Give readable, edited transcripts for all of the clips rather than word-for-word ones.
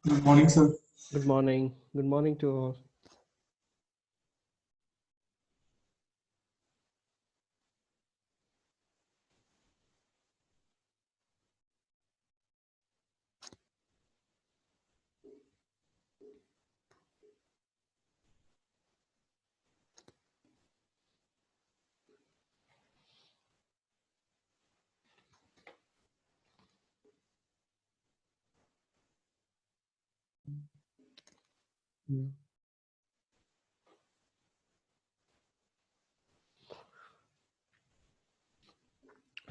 Good morning, sir. Good morning. Good morning to all.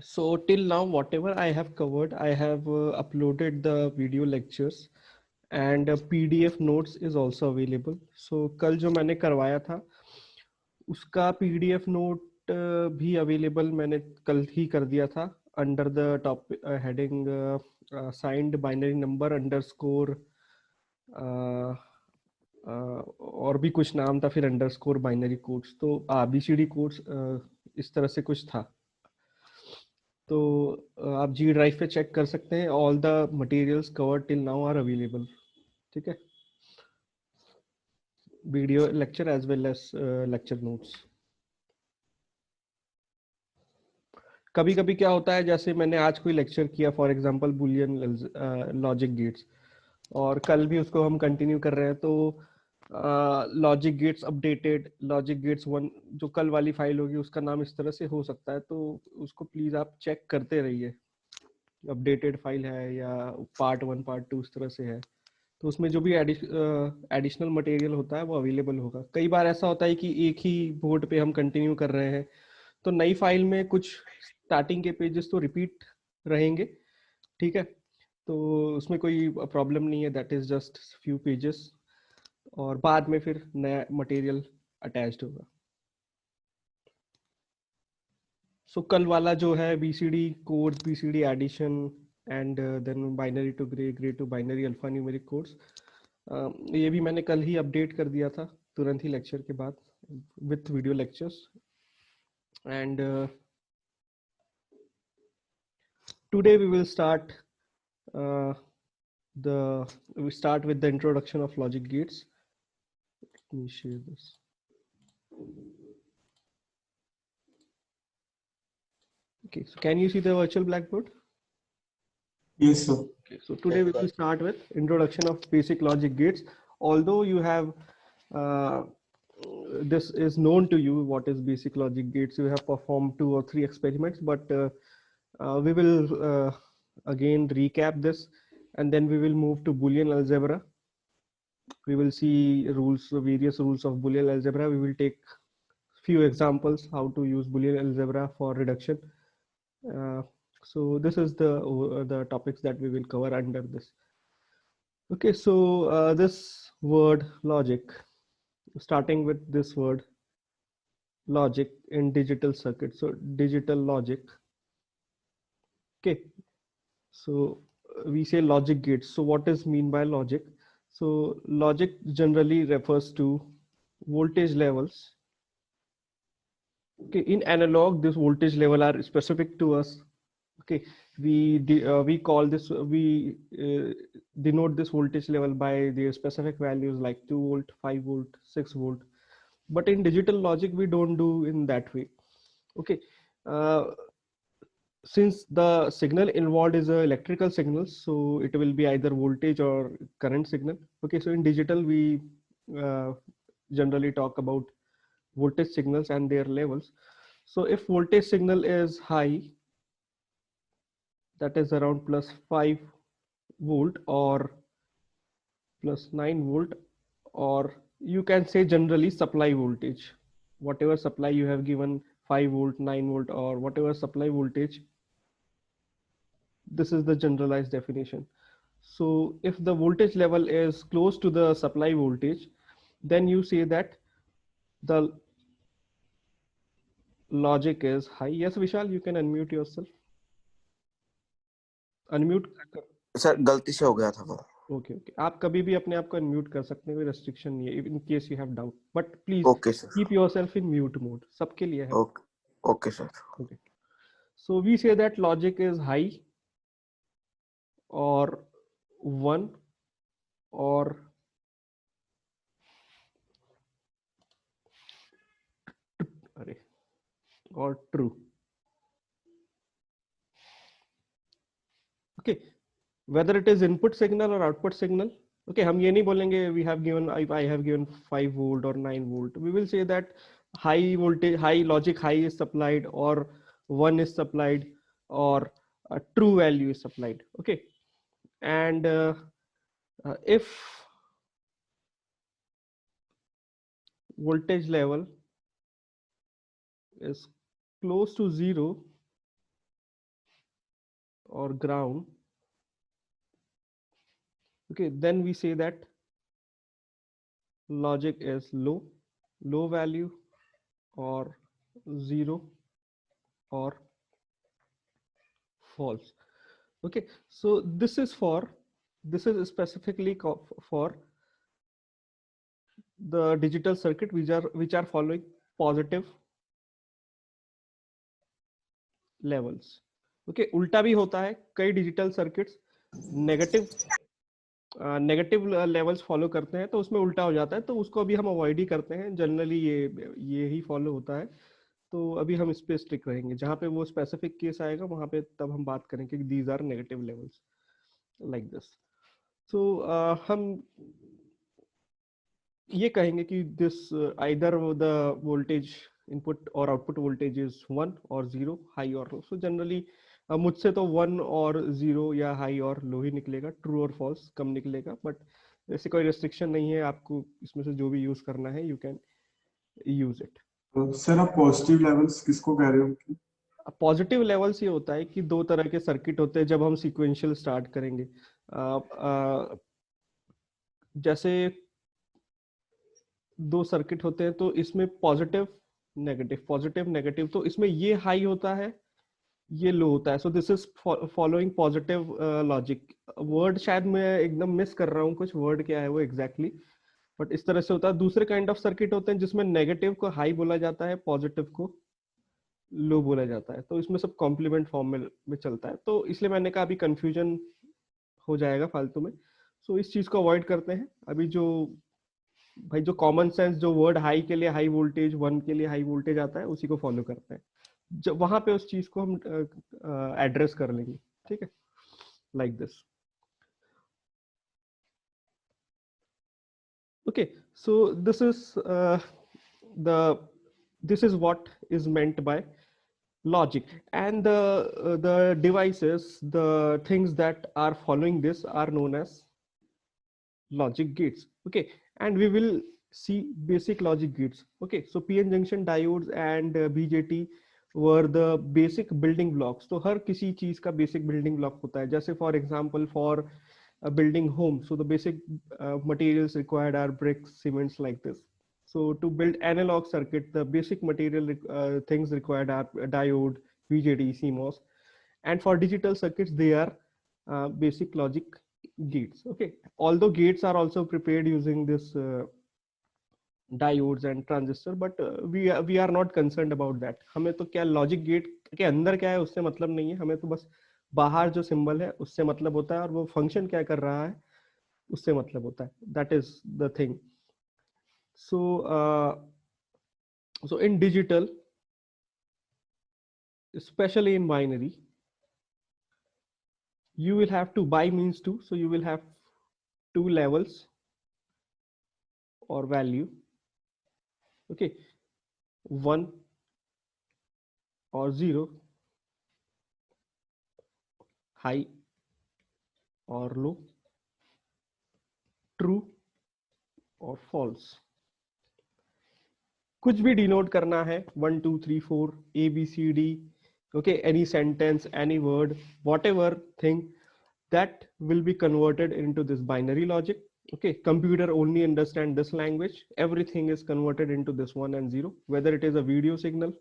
So till now, whatever I have covered, I have uploaded the video lectures and PDF notes is also available. So कल जो मैंने करवाया था उसका PDF note भी available मैंने कल ही कर दिया था under the top heading signed binary number underscore और भी कुछ नाम था फिर अंडरस्कोर बाइनरी कोड्स तो BCD कोड्स इस तरह से कुछ था तो आप जी ड्राइव पे चेक कर सकते हैं all the materials covered till now are available ठीक है video lecture as well as lecture notes कभी कभी क्या होता है जैसे मैंने आज कोई लेक्चर किया for example Boolean logic gates और कल भी उसको हम कंटिन्यू कर रहे हैं तो logic gates updated logic gates one जो कल वाली फाइल होगी उसका नाम इस तरह से हो सकता है तो उसको प्लीज आप चेक करते रहिए अपडेटेड फाइल है या पार्ट 1 पार्ट 2 इस तरह से है तो उसमें जो भी एडिशनल मटेरियल होता है वो अवेलेबल होगा कई बार ऐसा होता है कि एक ही बोर्ड पे हम कंटिन्यू कर रहे हैं तो नई फाइल में कुछ स्टार्टिंग के पेजेस तो रिपीट रहेंगे ठीक है तो उसमें कोई प्रॉब्लम नहीं है that is just few pages और बाद में फिर नया मटेरियल अटैच्ड होगा सो कल वाला जो है BCD codes BCD addition and then binary to Gray Gray to binary alphanumeric codes ये भी मैंने कल ही अपडेट कर दिया था तुरंत ही लेक्चर के बाद with video lectures and today we will start we start with the introduction of logic gates. Let me share this. Okay, so can you see the virtual blackboard? Yes, sir. Okay, so today we will start with introduction of basic logic gates. Although you have this is known to you what is basic logic gates, you have performed 2 or 3 experiments, but we will again recap this and then we will move to Boolean algebra. We will see rules, various rules of Boolean algebra. We will take few examples how to use Boolean algebra for reduction. So this is the topics that we will cover under this. Okay, so this word logic, starting with this word logic in digital circuit. So digital logic. Okay, so we say logic gates. So what is mean by logic? So logic generally refers to voltage levels. Okay, in analog, this voltage level are specific to us. Okay, we call this denote this voltage level by the specific values like 2 volt, 5 volt, 6 volt. But in digital logic, we don't do in that way. Okay, since the signal involved is a electrical signal, so it will be either voltage or current signal. Okay, so in digital, we generally talk about voltage signals and their levels. So if voltage signal is high, that is around plus 5 volt or plus 9 volt, or you can say generally supply voltage, whatever supply you have given 5 volt, 9 volt, or whatever supply voltage. This is the generalized definition. So if the voltage level is close to the supply voltage, then you say that the logic is high. Yes, Vishal, you can unmute yourself. Unmute. Sir गलती से हो गया था वो okay okay आप कभी भी अपने आप को अनम्यूट कर सकते हैं कोई रेस्ट्रिक्शन नहीं है in case you have doubt but please okay sir keep yourself in mute mode सबके लिए है okay sir okay so we say that logic is high और 1 or true. Okay, whether it is input signal or output signal. Okay, हम ये नहीं बोलेंगे we have given I have given 5 volt or 9 volt. We will say that high voltage, high logic high is supplied, or 1 is supplied, or a true value is supplied. Okay, and if voltage level is close to 0 or ground, okay, then we say that logic is low value, or 0, or false. Okay, so this is specifically for the digital circuit which are following positive levels. Okay, उल्टा भी होता है, कई digital circuits negative levels follow करते हैं, तो उसमें उल्टा हो जाता है, तो उसको अभी हम अवॉइड ही करते हैं जनरली, ये ही फॉलो होता है। तो अभी हम इस पे स्ट्रिक रहेंगे, जहां पे वो स्पेसिफिक केस आएगा वहां पे तब हम बात करेंगे कि these are negative levels like this. So हम ये कहेंगे कि this either the voltage input और आउटपुट वोल्टेज इज 1 और 0, हाई और लो। सो जनरली मुझसे तो 1 और 0 या हाई और लो ही निकलेगा, ट्रू और फॉल्स कम निकलेगा, बट ऐसे कोई रेस्ट्रिक्शन नहीं है, आपको इसमें से जो भी यूज करना है you can use it. Sir आप पॉजिटिव लेवल्स किसको कह रहे हो? पॉजिटिव लेवल्स ये होता है कि दो तरह के सर्किट होते हैं जब हम सीक्वेंशियल स्टार्ट करेंगे। जैसे दो सर्किट होते हैं तो इसमें पॉजिटिव नेगेटिव, तो इसमें ये हाई होता है, ये लो होता है। So this is following positive logic. Word शायद मैं एकदम मिस कर रहा हूँ, कुछ वर्ड क्या है वो एग्जैक्टली, बट इस तरह से होता है। दूसरे काइंड ऑफ सर्किट होते हैं जिसमें नेगेटिव को हाई बोला जाता है, पॉजिटिव को लो बोला जाता है, तो इसमें सब कॉम्प्लीमेंट फॉर्म में चलता है। तो इसलिए मैंने कहा अभी कंफ्यूजन हो जाएगा फालतू में, सो इस चीज को अवॉइड करते हैं। अभी जो भाई जो कॉमन सेंस, जो वर्ड हाई के लिए हाई वोल्टेज, 1 के लिए हाई वोल्टेज आता है, उसी को फॉलो करते हैं, जब वहां पे उस चीज को हम एड्रेस कर लेंगे, ठीक है, like this. Okay, so this is what is meant by logic, and the devices, the things that are following this are known as logic gates. Okay, and we will see basic logic gates. Okay, so PN junction diodes and BJT were the basic building blocks. तो हर किसी चीज का basic building block होता है। जैसे for example for a building home, so the basic materials required are bricks, cements, like this. So to build analog circuit, the basic material things required are diode, BJT, CMOS, and for digital circuits they are basic logic gates. Okay, although gates are also prepared using this diodes and transistor, but we are not concerned about that. हमें तो क्या logic gate के अंदर क्या है उससे मतलब नहीं है, हमें तो बस बाहर जो सिंबल है उससे मतलब होता है, और वो फंक्शन क्या कर रहा है उससे मतलब होता है। That is the thing. So in digital, especially in binary, you will have to, by means 2, so you will have 2 levels or value. Okay, 1 or 0, high or low, true or false। कुछ भी denote करना है 1 2 3 4 ABCD, okay, any sentence, any word, whatever thing, that will be converted into this binary logic. Okay, computer only understand this language, everything is converted into this 1 and 0, whether it is a video signal,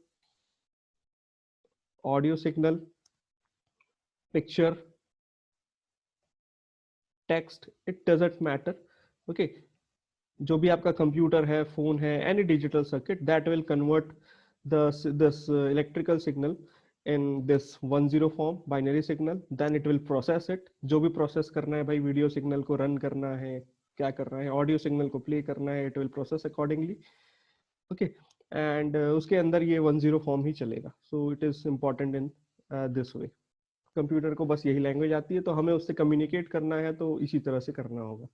audio signal, picture, text, it doesn't matter. Okay, जो भी आपका computer है, phone है, any digital circuit, that will convert this electrical signal in this 1-0 form, binary signal, then it will process it। जो भी process करना है भाई, वीडियो सिग्नल को रन करना है, क्या कर रहा है, ऑडियो सिग्नल को प्ले करना है, it will process accordingly. Okay, and उसके अंदर ये 10 फॉर्म ही चलेगा। So it is important in this way. Computer को बस यही लैंग्वेज आती है, तो हमें उससे कम्युनिकेट करना है तो इसी तरह से करना होगा,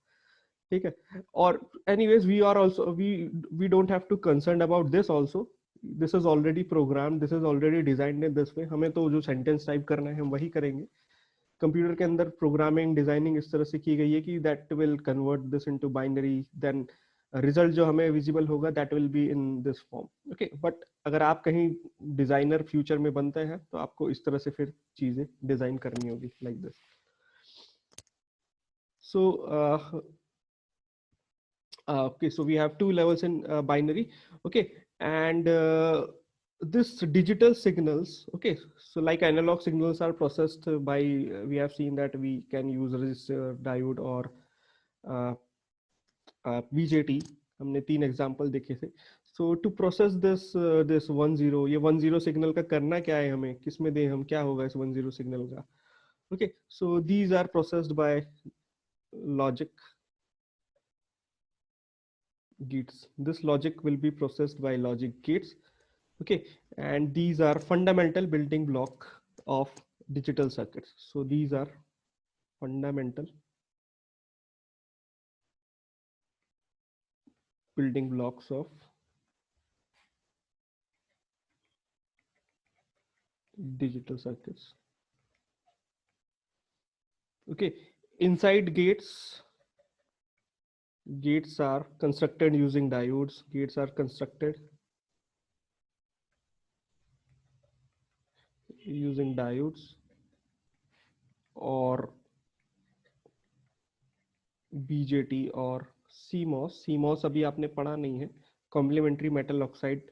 ठीक है। और anyways we are also we don't have to concern about this also, this is already program, this is already designed in this way. हमें तो जो सेंटेंस टाइप करना है हम वही करेंगे। कंप्यूटर के अंदर प्रोग्रामिंग डिजाइनिंग इस तरह से की गई है कि that will convert this into binary, then result जो हमें विजिबल होगा that will be in this form. Okay, but अगर आप कहीं डिजाइनर फ्यूचर में बनते हैं तो आपको इस तरह से फिर चीजें डिजाइन करनी होगी, like this. So okay, so we have two levels in binary. Okay, and this digital signals, okay, so like analog signals are processed by we have seen that we can use resistor, diode or BJT. हमने 3 example देखे थे। सो to process this 10, ये 10 signal का करना क्या है, हमें किस में दे, हम क्या होगा इस 10 सिग्नल का। Okay, so these are processed by logic gates. This logic will be processed by logic gates. Okay, and these are fundamental building block of digital circuits. So these are fundamental building blocks of digital circuits. Okay, inside gates are constructed using diodes. Gates are constructed using diodes or BJT और CMOS। CMOS अभी आपने पढ़ा नहीं है, complementary metal oxide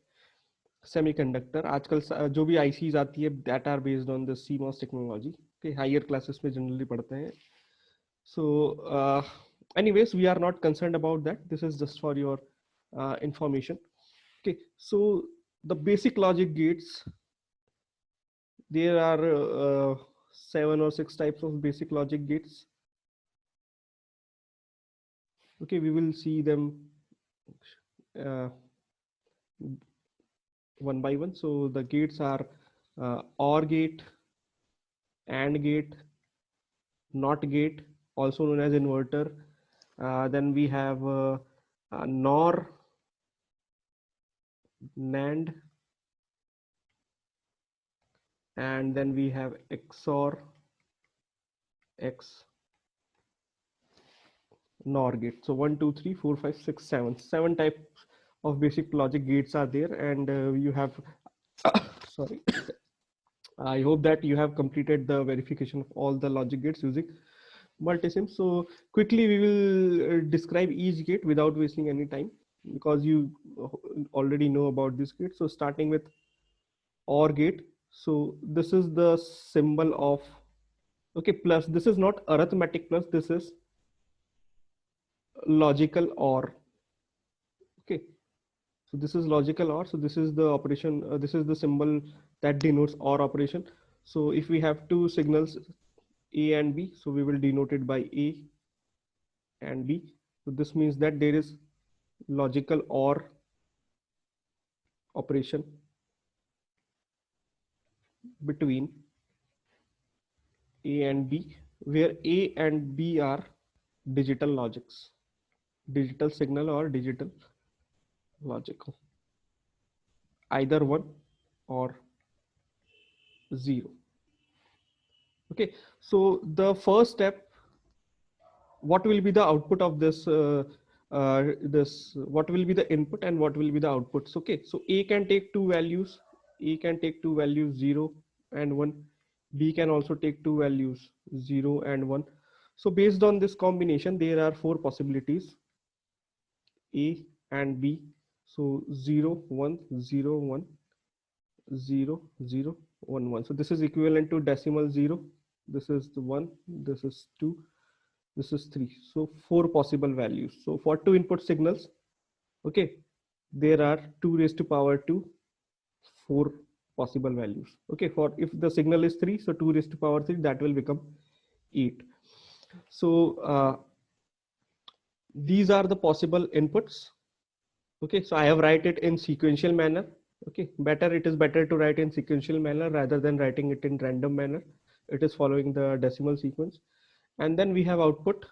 semiconductor. आजकल जो भी ICs आती है that are based on the CMOS technology के, हायर क्लासेस में जनरली पढ़ते हैं। सो anyways we are not concerned about that, this is just for your information. Okay, so the basic logic gates, there are 7 or 6 types of basic logic gates. Okay, we will see them one by one. So the gates are OR gate, AND gate, NOT gate, also known as inverter. Then we have NOR, NAND, and then we have XOR, X, NOR gate. So 1, 2, 3, 4, 5, 6, 7. 7 types of basic logic gates are there, and you have sorry. I hope that you have completed the verification of all the logic gates using multisim. So quickly we will describe each gate without wasting any time, because you already know about this gate. So starting with OR gate. So this is the symbol of, okay, plus. This is not arithmetic plus, this is logical OR. Okay, so this is logical OR. So this is the operation, this is the symbol that denotes OR operation. So if we have two signals A and B, so we will denote it by A and B. So this means that there is logical OR operation between A and B, where A and B are digital logics, digital signal or digital logical, either 1 or 0. Okay, so the first step, what will be the output of this what will be the input and what will be the outputs. Okay, so A can take two values, A can take two values 0 and 1, B can also take two values 0 and 1. So based on this combination there are 4 possibilities, A and B. So 0 1 0 1 0 0 1 1. So this is equivalent to decimal 0, this is the 1, this is 2, this is 3. So 4 possible values. So for 2 input signals, okay, there are 2 raised to power 2, 4 possible values. Okay, for if the signal is 3, so 2 raised to power 3, that will become 8. So these are the possible inputs. Okay, so I have write it in sequential manner. Okay, it is better to write in sequential manner rather than writing it in random manner. It is following the decimal sequence. And then we have output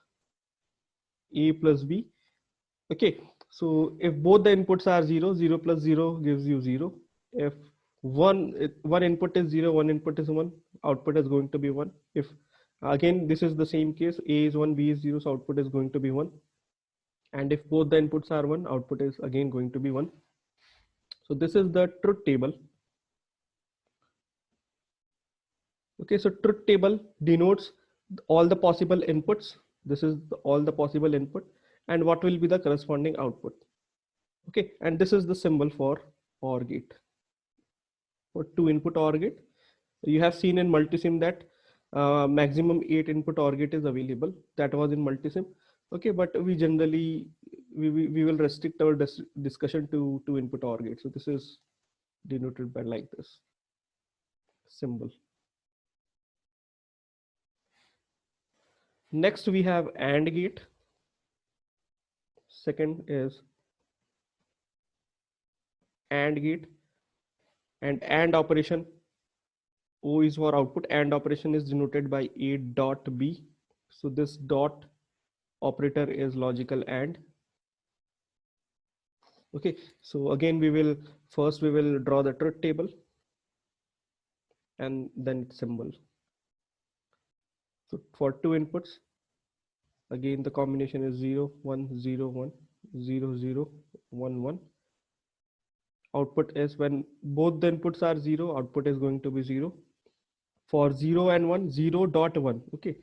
A plus B. Okay, so if both the inputs are 0, 0 plus 0 gives you 0. If one input is 0, one input is 1, output is going to be 1. If again this is the same case, A is 1, B is 0, so output is going to be 1. And if both the inputs are 1, output is again going to be 1. So this is the truth table. Okay, so truth table denotes all the possible inputs. This is all the possible input and what will be the corresponding output. Okay, and this is the symbol for OR gate. For 2 input OR gate, you have seen in multisim that maximum 8 input OR gate is available. That was in multisim. Okay, but we generally we will restrict our discussion to 2 input OR gate. So this is denoted by like this symbol. Next we have AND gate. Second is AND gate, and AND operation, O is for output, AND operation is denoted by A dot B. So this dot operator is logical AND. Okay, so again we will draw the truth table and then its symbol. So for 2 inputs, again the combination is 0 1 0 1 0 0 1 1. Output is, when both the inputs are 0, output is going to be 0. For 0 and 1, 0 dot 1. Okay,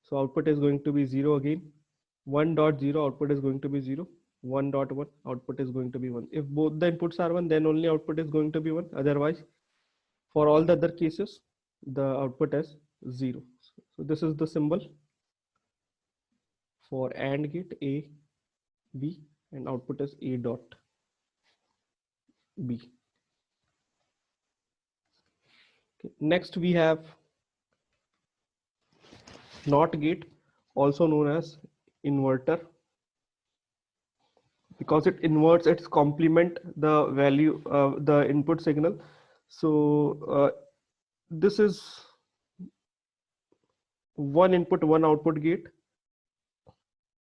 so output is going to be 0 again. 1 dot 0, output is going to be 0. 1 dot 1, output is going to be 1. If both the inputs are 1, then only output is going to be 1. Otherwise, for all the other cases, the output is 0. So this is the symbol for AND gate A, B, and output is A dot B. Okay. Next we have NOT gate, also known as inverter, because it inverts, its complement the value, the input signal. So this is one input, one output gate.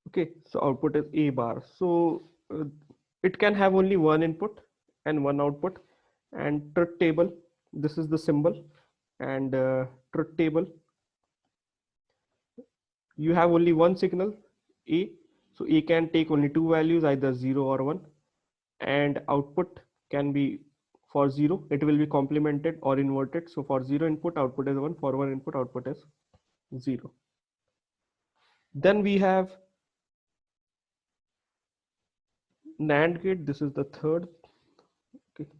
Okay, so output is A bar. So it can have only one input and one output. And truth table, this is the symbol. And truth table, you have only one signal, A. So A can take only two values, either 0 or 1. And output can be, for 0, it will be complemented or inverted. So for 0 input, output is 1. For 1 input, output is 0. Then we have NAND gate. This is the third. Okay,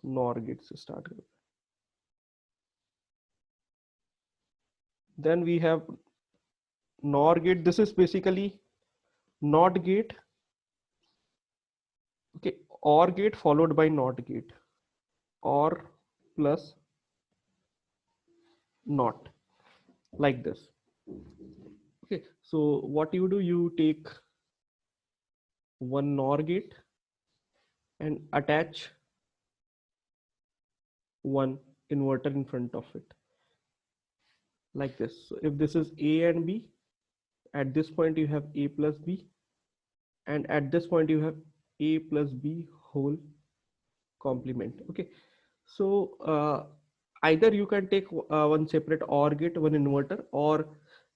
NOR gates to start with. Then we have NOR gate. This is basically NOT gate. Okay, OR gate followed by NOT gate. OR plus NOT, like this. Okay, so what you do, you take one NOR gate and attach one inverter in front of it, like this. So if this is A and B, at this point you have A plus B, and at this point you have A plus B whole complement. Okay, so either you can take one separate OR gate, one inverter, or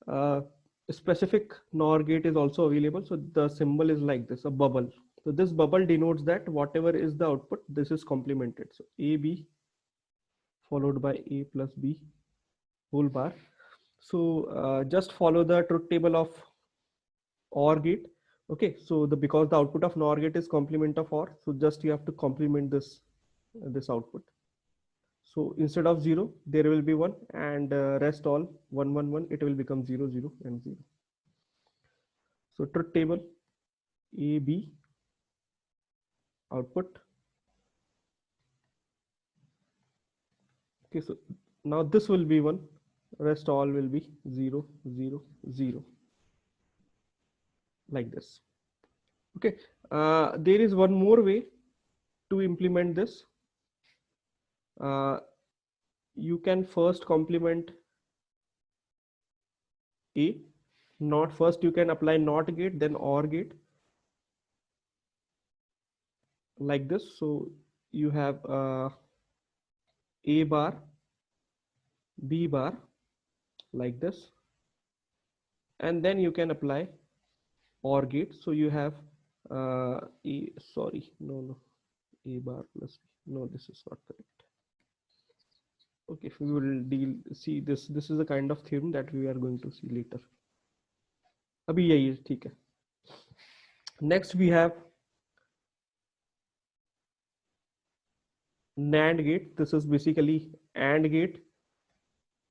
a specific NOR gate is also available. So the symbol is like this, a bubble. So this bubble denotes that whatever is the output, this is complemented. So AB followed by A plus B whole bar. So just follow the truth table of OR gate. Okay, so because the output of NOR gate is complement of OR, so just you have to complement this output. So instead of 0, there will be 1, and rest all 1 1 1, it will become 0 0 and 0. So truth table, A B output. Okay, so now this will be 1, rest all will be 0 0 0, like this. Okay, there is one more way to implement this. You can first complement A, not first you can apply NOT gate, then OR gate like this. So you have A bar, B bar like this, and then you can apply OR gate. So you have A bar plus B. No, this is not correct. Okay, we will see this. This is the kind of theorem that we are going to see later. अभी यही है, ठीक है. Next we have NAND gate. This is basically AND gate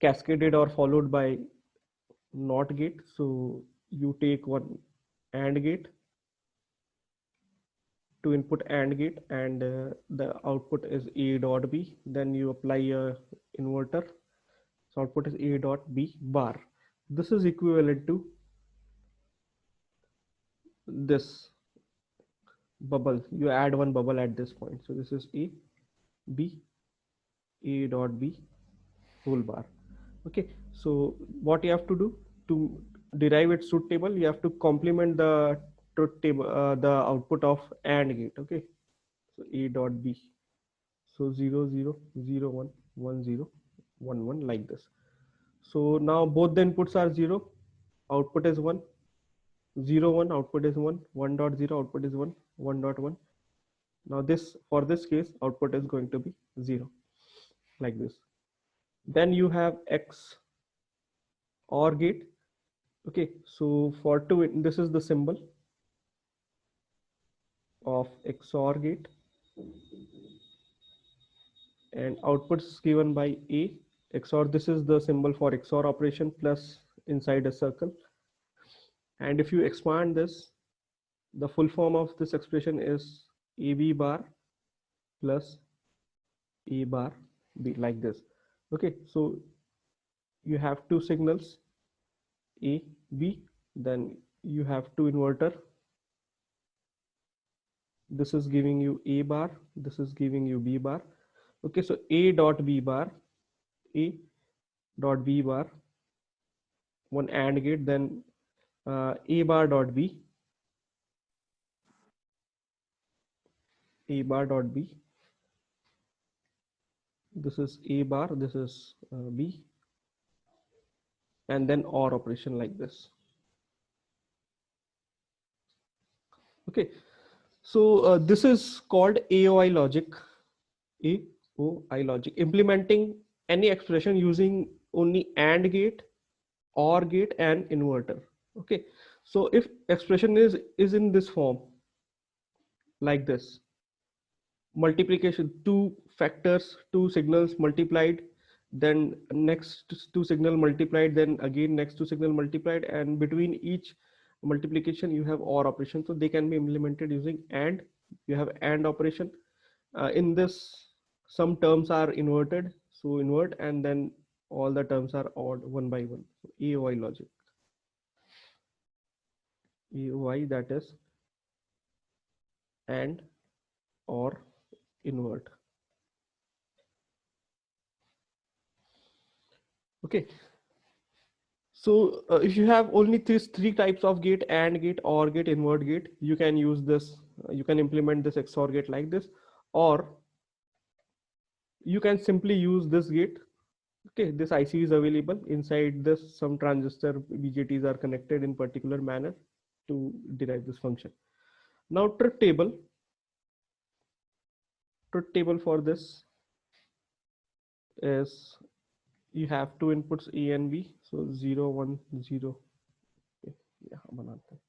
cascaded or followed by NOT gate. So you take one AND gate to input AND gate, and the output is A dot B. Then you apply a inverter. So output is A dot B bar. This is equivalent to this bubble. You add one bubble at this point. So this is A, B, A dot B whole bar. Okay, so what you have to do to derive its truth table, you have to complement the truth table, the output of AND gate. Okay, so A dot B, so 0 0 0 1 1 0 1 1 like this. So now both the inputs are 0, output is 1, 0 1 output is 1, 1 dot 0 output is 1, 1 dot 1. Now this, for this case, output is going to be 0 like this. Then you have X OR gate. Okay, so for two, this is the symbol of XOR gate, and output is given by A XOR. This is the symbol for XOR operation plus inside a circle. And if you expand this, the full form of this expression is AB bar plus A bar B like this. Okay, so you have two signals A, B, then you have two inverter. This is giving you A bar, this is giving you B bar. Okay, so A dot B bar, A dot B bar, one AND gate, then A bar dot B, A bar dot B. This is A bar, this is B, and then OR operation like this. Okay, so this is called AOI logic. AOI logic, implementing any expression using only AND gate, OR gate, and inverter. Okay, so if expression is in this form like this, multiplication, two factors, two signals multiplied, then next two signal multiplied, then again next two signal multiplied, and between each multiplication you have OR operation. So they can be implemented using AND. You have AND operation. In this, some terms are inverted, so invert, and then all the terms are odd one by one. So AOI logic. AOI, that is AND or invert. Okay, so if you have only these three types of gate, AND gate, OR gate, invert gate, you can use this, you can implement this XOR gate like this, or you can simply use this gate. Okay, this IC is available. Inside this, some transistor BJTs are connected in particular manner to derive this function. Now truth table for this is, you have two inputs A and B, so 0 1 0. Okay, yeah, बनाते हैं.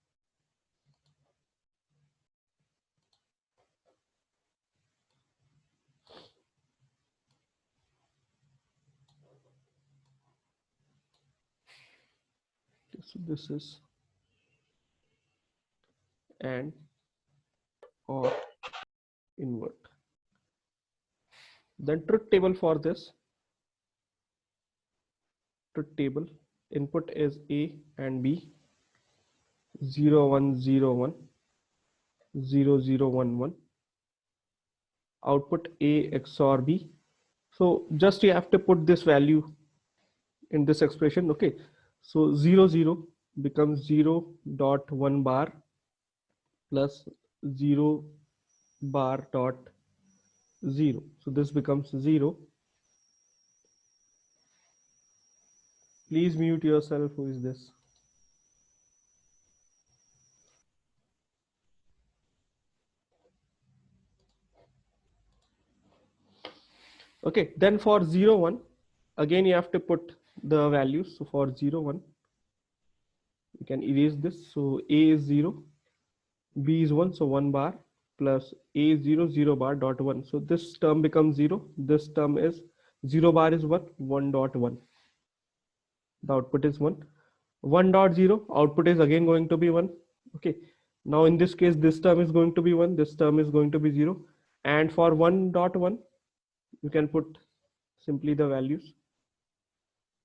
So this is AND or invert. Then truth table for this, truth table input is A and B, 0 1 0 1. 0 0 1 1. Output A XOR B. So just you have to put this value in this expression. Okay, so 0 0 becomes 0 dot 1 bar plus 0 bar dot 0. So this becomes 0. Please mute yourself. Who is this? Okay, then for 0 1, again you have to put the values. So for 0 1, you can erase this. So A is 0, B is 1, so 1 bar plus A is 0 0 bar dot 1. So this term becomes 0. This term is 0 bar is 1, 1 dot 1. The output is 1. 1 dot 0, output is again going to be 1. Okay, now in this case, this term is going to be 1, this term is going to be 0. And for 1 dot 1, you can put simply the values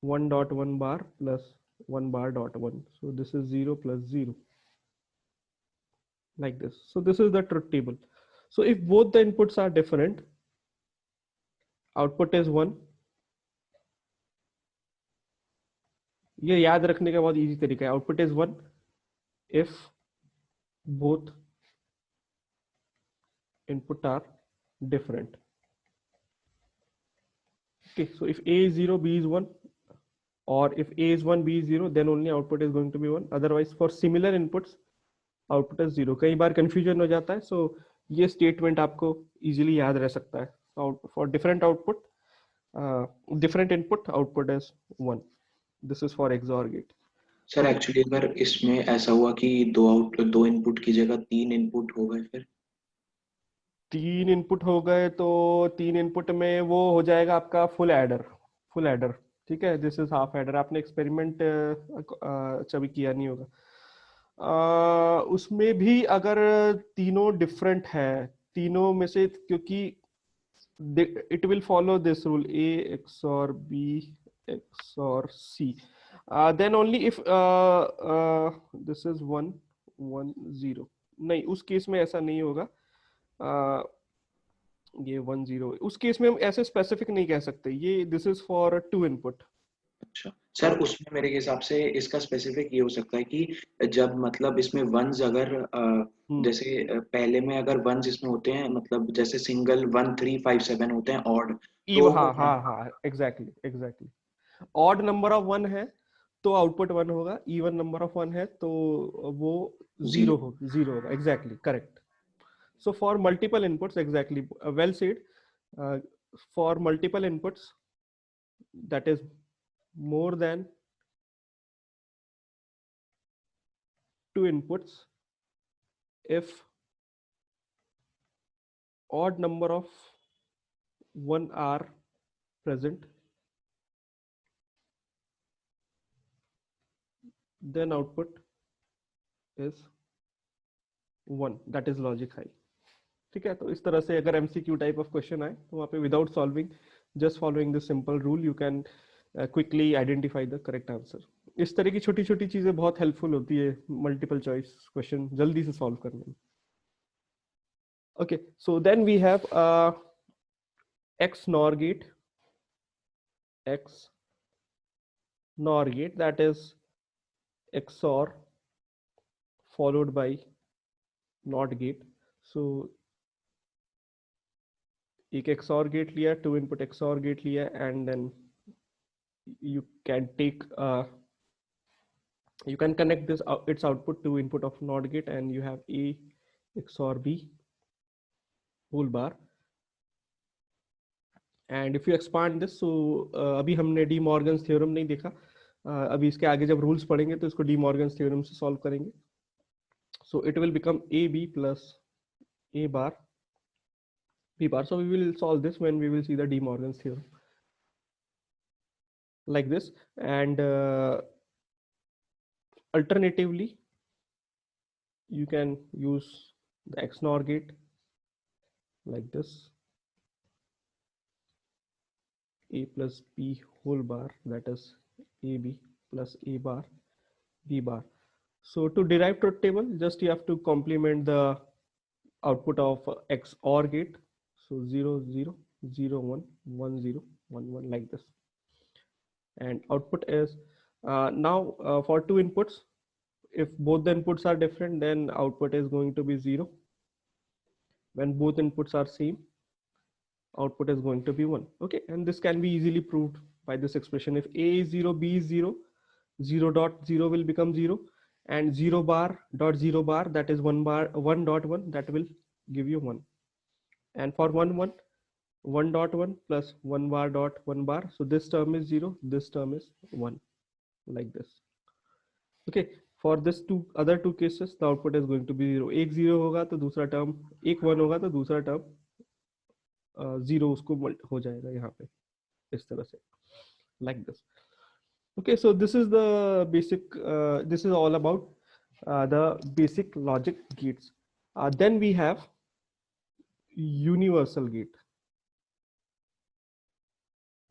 1 dot 1 bar plus 1 bar dot 1. So this is 0 plus 0, like this. So this is the truth table. So if both the inputs are different, output is 1. ये याद रखने का बहुत easy तरीका है. Output is 1 if both input are different. Okay, so if A is 0, B is 1, or if A is 1, B is 0, then only output is going to be 1. Otherwise, for similar inputs, output is 0. कई बार confusion हो जाता है, so ये statement आपको easily याद रह सकता है. For different output, different input, output is 1. This is for XOR gate. Sir actually अगर इसमें ऐसा हुआ कि दो इनपुट की जगह 3 इनपुट हो गए, फिर 3 इनपुट हो गए तो 3 इनपुट में वो हो जाएगा आपका फुल एडर. ठीक है, दिस इज हाफ एडर. आपने एक्सपेरिमेंट कभी किया नहीं होगा. उसमें भी अगर तीनों डिफरेंट है, तीनों में से, क्योंकि it will follow this rule A XOR B XOR C. Then only if this is 1 1 0. नहीं, उस केस में ऐसा नहीं होगा. ये 1 0, उस केस में हम ऐसे स्पेसिफिक नहीं कह सकते. ये दिस इज फॉर 2 इनपुट. अच्छा सर, उसमें मेरे हिसाब से इसका स्पेसिफिक ये हो सकता है कि जब मतलब इसमें वंस अगर जैसे पहले में अगर वंस इसमें होते हैं, मतलब जैसे सिंगल 1 3 5 7 होते हैं ऑड, तो हाँ, एग्जैक्टली. ऑड नंबर ऑफ 1 है तो आउटपुट 1 होगा. इवन नंबर ऑफ 1 है तो वो 0 होगा. Exactly correct. So for multiple inputs, exactly, well said. For multiple inputs, that is more than 2 inputs, if odd number of 1 are present, then output is 1. That is logic high. ठीक है, तो इस तरह से अगर MCQ टाइप ऑफ क्वेश्चन आए तो वहाँ पे without solving, just following this simple rule, you can quickly identify the correct answer. इस तरह की छोटी छोटी चीजें बहुत हेल्पफुल होती है मल्टीपल चॉइस क्वेश्चन जल्दी से सॉल्व करने में. Okay, so then we have XNOR gate. XNOR gate, that is XOR followed by NOT gate. So एक XOR गेट लिया, 2 इनपुट XOR गेट लिया, and then you can take you can connect this its output to input of NOT gate, and you have A XOR B whole bar. And if you expand this, so अभी हमने D Morgan's theorem नहीं देखा. अभी इसके आगे जब rules पढ़ेंगे तो इसको डी मॉर्गन्स थ्योरम से सॉल्व करेंगे. So it will become AB plus A bar B bar. So we will solve this when we will see the De Morgan's theorem, like this. And alternatively, you can use the XNOR gate like this: A plus B whole bar, that is AB plus A bar B bar. So to derive truth table, just you have to complement the output of XOR gate. So 0 0 0 1 1 0 1 1 like this, and output is now for two inputs. If both the inputs are different, then output is going to be 0. When both inputs are same, output is going to be 1. Okay, and this can be easily proved by this expression. If A is 0, B is 0, 0 dot 0 will become 0, and 0 bar dot 0 bar, that is 1 bar 1 dot 1, that will give you 1. And for 1 1, 1 dot 1 plus 1 bar dot 1 bar, so this term is 0, this term is 1, like this. Okay, for this other two cases, the output is going to be 0. एक 0 होगा तो दूसरा term, एक 1 होगा तो दूसरा term 0 उसको हो जाएगा यहाँ पे इस तरह से, like this. Okay, so this is the basic, this is all about the basic logic gates. Then we have universal gate.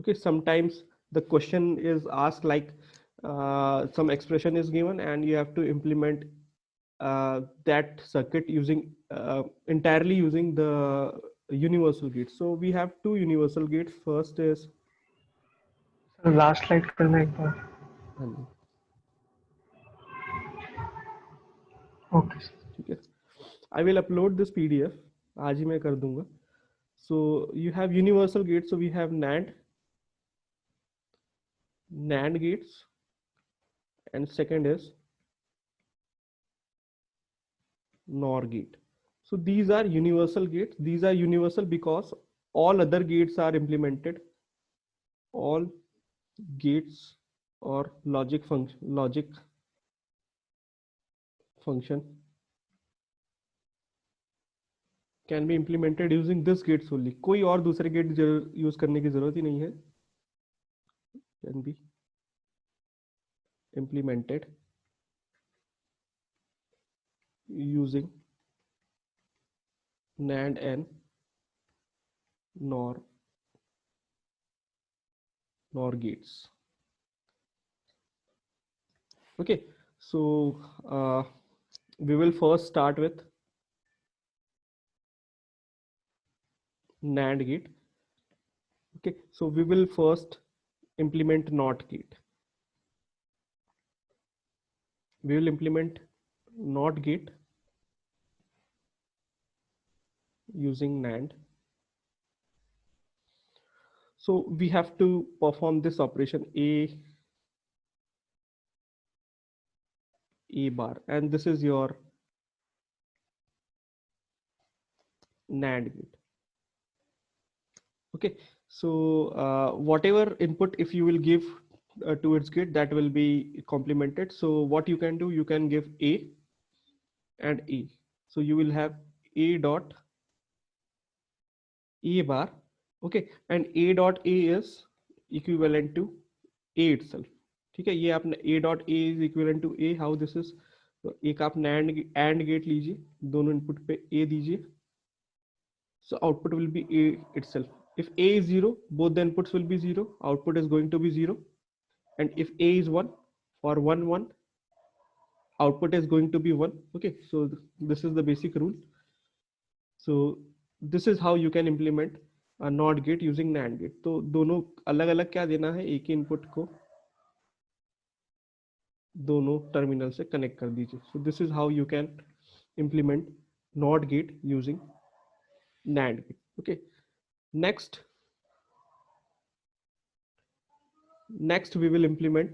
Okay, sometimes the question is asked like some expression is given and you have to implement that circuit using entirely using the universal gate. So we have two universal gates. First is last slide करना एक बार. Okay, ठीक है, I will upload this PDF, आज ही मैं कर दूंगा. So you have universal gates. So we have NAND gates, and second is NOR gate. So these are universal gates. These are universal because all other gates are implemented. All gates or logic function can be implemented using this gates only. कोई और दूसरे gate use करने की जरूरत ही नहीं है. Can be implemented using NAND and NOR gates. Okay, so we will first start with NAND gate. Okay, so we will first implement NOT gate. We will implement NOT gate using NAND. So we have to perform this operation A bar, and this is your NAND gate. Okay, so whatever input if you will give to its gate, that will be complemented. So what you can do, you can give A and A. So you will have A dot A bar. Okay, and A dot A is equivalent to A itself. ठीक है, ये आपने A dot A is equivalent to A. How this is? तो एक आप AND gate लीजिए, दोनों input पे A दीजिए. So output will be A itself. If A is 0, both the inputs will be 0. Output is going to be 0. And if A is 1, for 1 1, output is going to be 1. Okay, so this is the basic rule. So this is how you can implement a NOT gate using NAND gate. तो दोनों अलग अलग क्या देना है, एक ही input को दोनों टर्मिनल से कनेक्ट कर दीजिए. So this is how you can implement NOT gate using NAND gate. Okay, next we will implement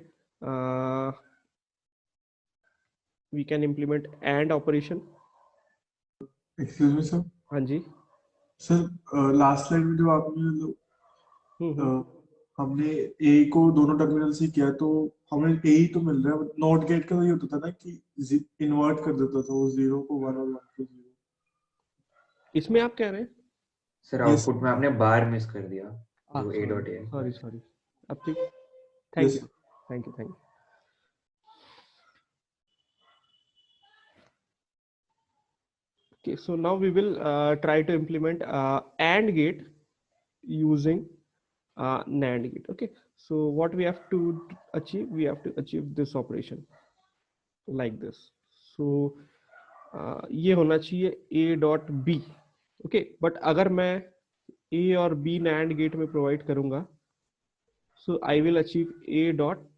we can implement AND operation. Excuse me sir. हाँ जी. सर लास्ट स्लाइड में जो आपने हमने ए को दोनों टर्मिनल से किया तो हमें ए ही तो मिल रहा है. नॉट गेट का तो ये होता था ना कि इन्वर्ट कर देता था वो 0 को 1 और 1 को 0. इसमें आप कह रहे हैं सर आउटपुट में आपने बार मिस कर दिया, तो a डॉट a. सॉरी अब ठीक. Thank you. Okay, so now we will try to implement AND gate using NAND gate. Okay, so what we have to achieve, we have to achieve this operation like this. So ये होना चाहिए a dot B. Okay, but अगर मैं a और b NAND gate में provide करूंगा, so I will achieve a dot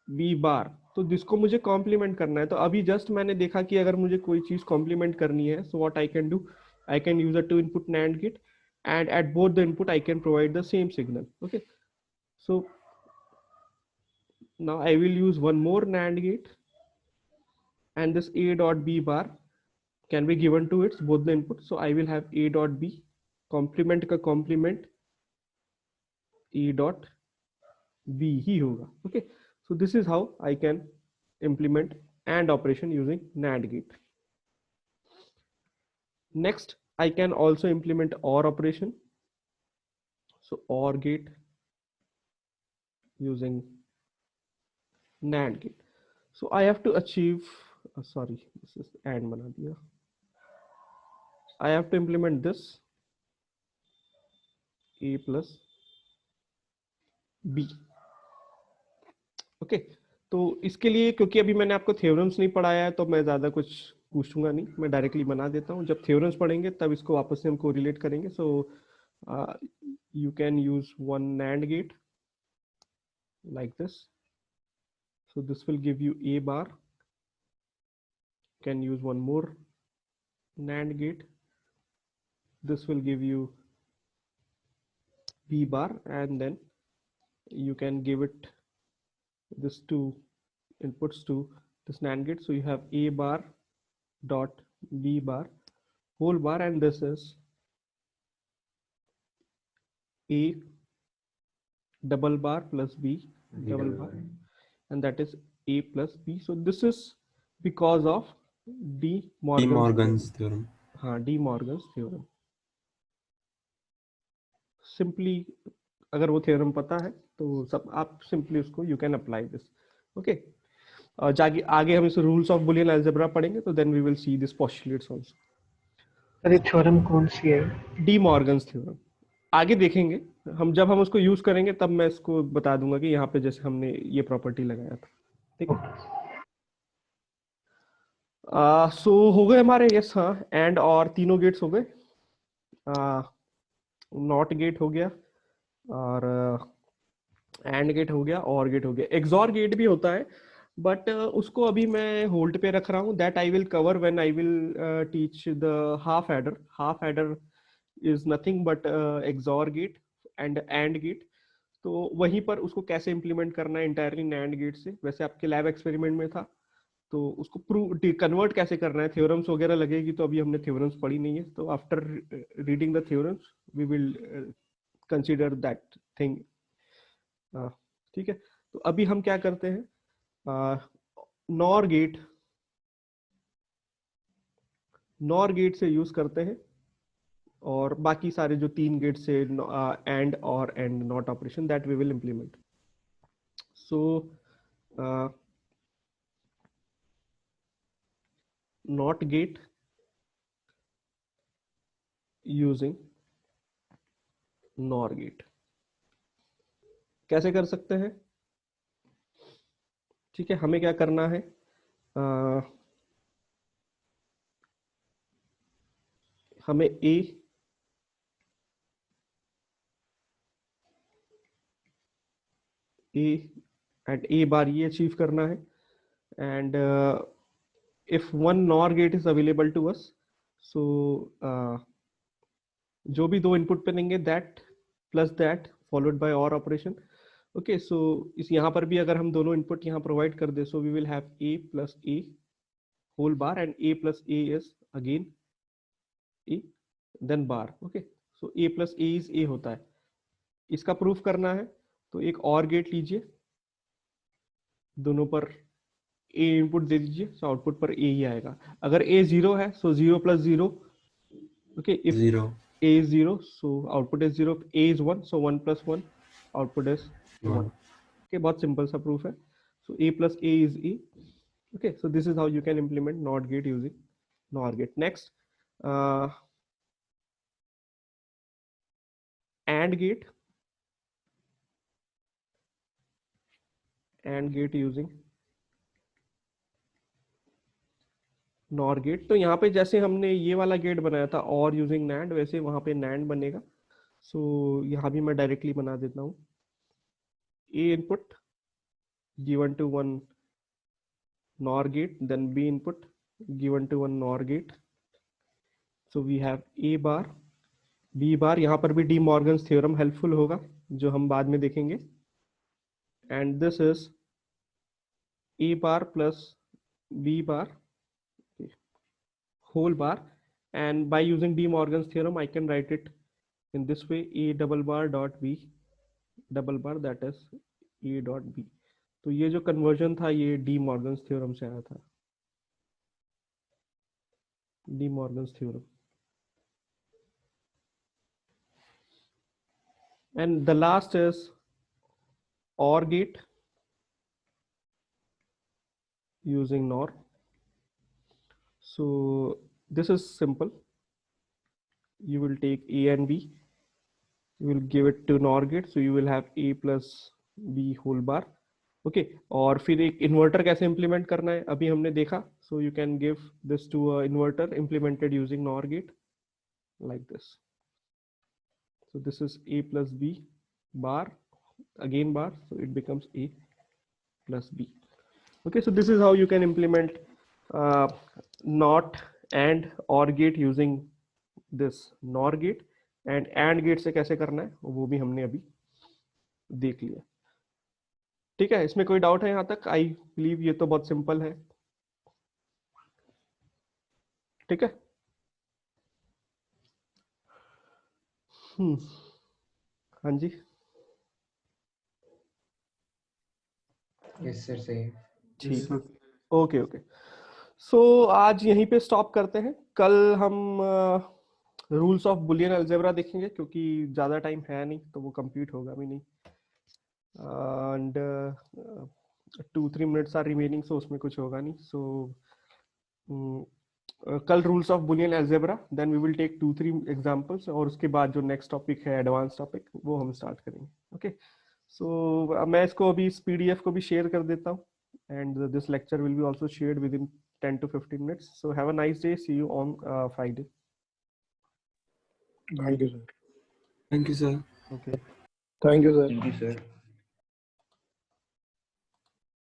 b bar. तो जिसको मुझे कॉम्प्लीमेंट करना है, तो अभी जस्ट मैंने देखा कि अगर मुझे कोई चीज कॉम्प्लीमेंट करनी है, so what I can do, I can use a 2 input NAND gate, and at both the input I can provide the same signal. Okay, so now I will use one more NAND gate, and this a dot b bar can be given to its both the inputs. So I will have a dot b complement का complement a dot b ही होगा. Okay, so this is how I can implement AND operation using NAND gate. Next, I can also implement OR operation. So OR gate using NAND gate. So I have to achieve, sorry, this is AND बना दिया. I have to implement this a plus b. Okay, तो इसके लिए क्योंकि अभी मैंने आपको theorems नहीं पढ़ाया है, तो मैं ज़्यादा कुछ पूछूंगा नहीं, मैं डायरेक्टली बना देता हूँ. जब थ्योरम्स पढ़ेंगे तब इसको वापस से हम कोरिलेट करेंगे. So you can use one NAND gate like this. So this will give you a bar. Can use one more NAND gate. This will give you b bar, and then you can give it this two inputs to this NAND gate. So you have a bar dot b bar whole bar, and this is a double bar plus b double bar, and that is a plus b. So this is because of De Morgan's theorem. हाँ, De Morgan's theorem. Simply अगर वो theorem पता है तो सब आप simply उसको you can apply this. Okay, जागे आगे हम इस रूल्स ऑफ बुलियन अलजेब्रा पढ़ेंगे, तो then we will see this postulates also. Sir ये थ्योरम कौन सी है? डी मॉर्गन्स थ्योरम आगे देखेंगे हम, जब हम उसको यूज करेंगे तब मैं इसको बता दूंगा कि यहाँ पे जैसे हमने ये प्रॉपर्टी लगाया था. ठीक है, सो हो गए हमारे. यस, हाँ, एंड और तीनों गेट्स हो गए. नॉट गेट हो गया, और एंड गेट हो गया, और गेट हो गया. एक्सॉर गेट भी होता है, बट उसको अभी मैं होल्ड पे रख रहा हूँ. That I will cover when I will teach the half adder. Half adder is nothing but XOR gate AND gate. तो वहीं पर उसको कैसे इंप्लीमेंट करना है इंटायरली नैंड गेट से, वैसे आपके लैब एक्सपेरिमेंट में था. तो उसको प्रूव कन्वर्ट कैसे करना है, थ्योरम्स वगैरह लगेगी, तो अभी हमने थ्योरम्स पढ़ी नहीं है. तो after reading the theorems we will consider that thing. ठीक है, तो अभी हम क्या करते हैं, नॉर गेट से यूज करते हैं, और बाकी सारे जो तीन गेट से एंड और AND NOT operation that we will implement. So NOT gate using NOR gate कैसे कर सकते हैं. ठीक है, हमें क्या करना है, हमें ए एंड ए बार ये अचीव करना है. And if one NOR gate is available to us, so जो भी दो इनपुट पे देंगे that plus that followed by OR operation. Okay, so इस यहाँ पर भी अगर हम दोनों इनपुट यहाँ प्रोवाइड कर दे, so we will have a plus a whole bar, and a plus a is again a then bar. Okay, so a plus a is a होता है. इसका प्रूफ करना है तो एक और गेट लीजिए, दोनों पर a इनपुट दे दीजिए, सो आउटपुट पर a ही आएगा. अगर a 0 है, सो 0 plus 0. Okay, if 0 a is 0, so output is 0. a is 1, so 1 plus 1 output is 1. Okay, बहुत सिंपल सा प्रूफ है. So a plus a is a. Okay, so this is how you can implement NOT gate using NOR gate. Next, AND gate using NOR gate. तो यहाँ पे जैसे हमने ये वाला गेट बनाया था और यूजिंग नैंड, वैसे वहाँ पे नैंड बनेगा। सो यहाँ भी मैं डायरेक्टली बना देता हूँ। A input given to one NOR gate, then B input given to one NOR gate. So we have A bar, B bar, यहाँ पर भी डी मॉर्गन्स थ्योरम हेल्पफुल होगा जो हम बाद में देखेंगे। And this is A bar plus B bar whole bar, and by using De Morgan's theorem I can write it in this way: A double bar dot B double bar, that is A dot B। तो ये जो conversion था ये D Morgan's theorem से आया था, D Morgan's theorem. And the last is OR gate using NOR. So this is simple. You will take A and B, you will give it to NOR gate, so you will have A plus B whole bar। Okay, और फिर एक inverter कैसे implement करना है अभी हमने देखा। So you can give this to a inverter implemented using NOR gate like this। So this is A plus B bar, again bar, so it becomes A plus B। Okay, so this is how you can implement NOT and OR gate using this NOR gate, and AND gate से कैसे करना है वो भी हमने अभी देख लिया। ठीक है, इसमें कोई डाउट है यहाँ तक? आई बिलीव ये तो बहुत सिंपल है। ठीक है, हाँ जी, यस सर सही है। ठीक, ओके ओके। सो आज यहीं पे स्टॉप करते हैं। कल हम रूल्स ऑफ बुलियन अलजेब्रा देखेंगे, क्योंकि ज़्यादा टाइम है नहीं तो वो कंप्लीट होगा भी नहीं। And 2-3 minutes are remaining, so उसमें कुछ होगा नहीं। सो कल rules of Boolean algebra, then we will take 2-3 examples, और उसके बाद जो नेक्स्ट टॉपिक है एडवांस टॉपिक वो हम स्टार्ट करेंगे। ओके, सो मैं इसको अभी इस पीडीएफ को भी शेयर कर देता हूँ, and this lecture will be also shared within 10 to 15 minutes। So have a nice day, see you on Friday। Thank you, sir. Thank you, sir. Okay, Thank you, sir. Thank you sir.